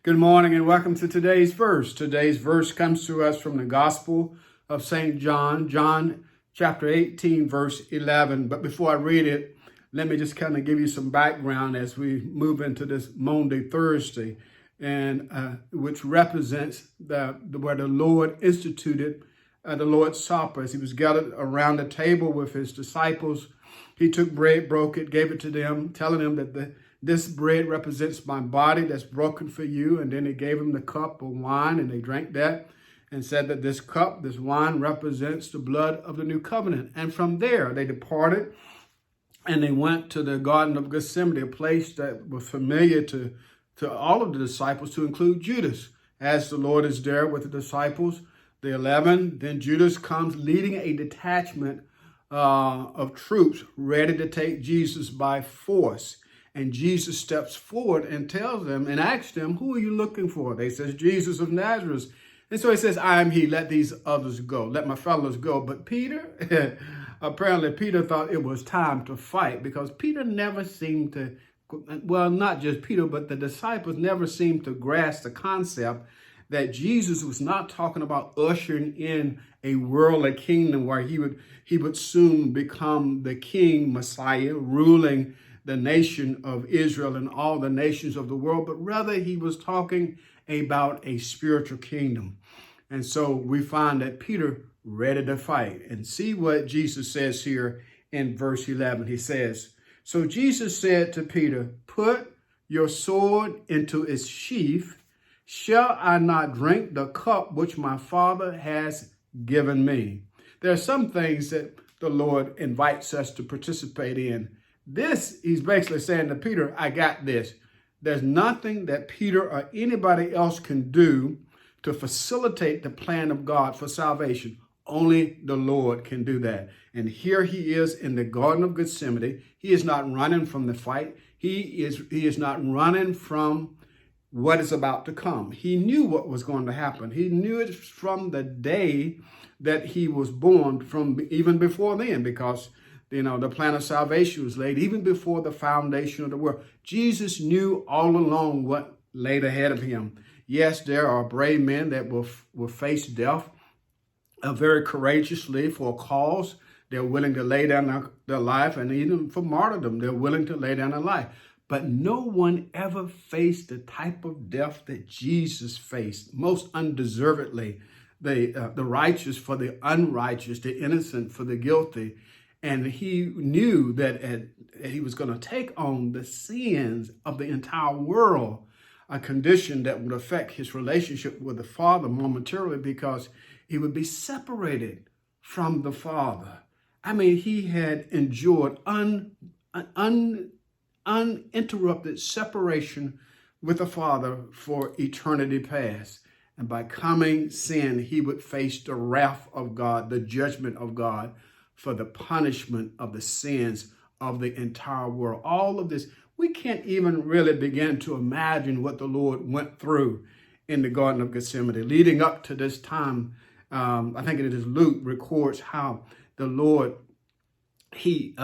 Good morning and welcome to today's verse. Today's verse comes to us from the Gospel of St. John, John chapter 18, verse 11. But before I read it, let me just kind of give you some background as we move into this Maundy Thursday, and which represents where the Lord instituted the Lord's Supper. As he was gathered around the table with his disciples, he took bread, broke it, gave it to them, telling them that this bread represents my body that's broken for you. And then he gave them the cup of wine, and they drank that and said that this cup, this wine, represents the blood of the new covenant. And from there, they departed and they went to the Garden of Gethsemane, a place that was familiar to all of the disciples, to include Judas. As the Lord is there with the disciples, the 11, then Judas comes leading a detachment of troops ready to take Jesus by force. And Jesus steps forward and tells them and asks them, who are you looking for? They says, Jesus of Nazareth. And so he says, I am he, let these others go, let my fellows go. But Peter, apparently Peter thought it was time to fight, because Peter never seemed to, well, not just Peter, but the disciples never seemed to grasp the concept that Jesus was not talking about ushering in a worldly kingdom where he would soon become the king, Messiah, ruling the nation of Israel and all the nations of the world, but rather he was talking about a spiritual kingdom. And so we find that Peter ready to fight. And see what Jesus says here in verse 11. He says, so Jesus said to Peter, put your sword into its sheath. Shall I not drink the cup which my Father has given me? There are some things that the Lord invites us to participate in. This, he's basically saying to Peter, I got this. There's nothing that Peter or anybody else can do to facilitate the plan of God for salvation. Only the Lord can do that. And here he is in the Garden of Gethsemane. He is not running from the fight. He is not running from what is about to come. He knew what was going to happen. He knew it from the day that he was born, from even before then, because the plan of salvation was laid even before the foundation of the world. Jesus knew all along what laid ahead of him. Yes, there are brave men that will face death very courageously for a cause. They're willing to lay down their life, and even for martyrdom, they're willing to lay down their life. But no one ever faced the type of death that Jesus faced, most undeservedly. The righteous for the unrighteous, the innocent for the guilty. And he knew that he was going to take on the sins of the entire world, a condition that would affect his relationship with the Father momentarily, because he would be separated from the Father. I mean, he had endured uninterrupted separation with the Father for eternity past. And by coming sin, he would face the wrath of God, the judgment of God, for the punishment of the sins of the entire world. All of this, we can't even really begin to imagine what the Lord went through in the Garden of Gethsemane. Leading up to this time, I think it is Luke records how the Lord, his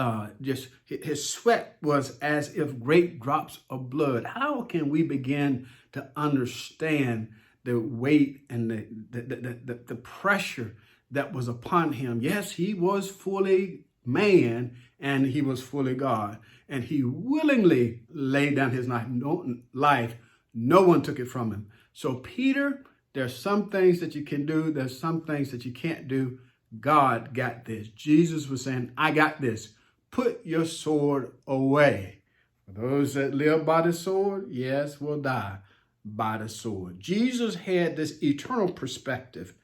sweat was as if great drops of blood. How can we begin to understand the weight and the pressure that was upon him? Yes, he was fully man and he was fully God. And he willingly laid down his life. No one took it from him. So Peter, there's some things that you can do. There's some things that you can't do. God got this. Jesus was saying, I got this. Put your sword away. For those that live by the sword, yes, will die by the sword. Jesus had this eternal perspective.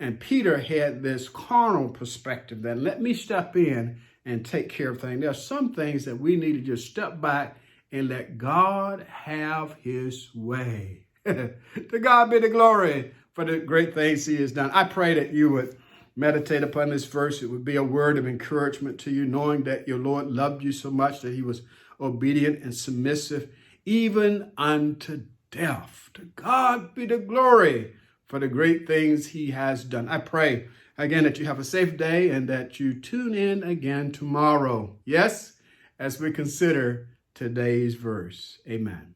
And Peter had this carnal perspective that let me step in and take care of things. There are some things that we need to just step back and let God have his way. To God be the glory for the great things he has done. I pray that you would meditate upon this verse. It would be a word of encouragement to you, knowing that your Lord loved you so much that he was obedient and submissive, even unto death. To God be the glory for the great things he has done. I pray again that you have a safe day and that you tune in again tomorrow. Yes, as we consider today's verse. Amen.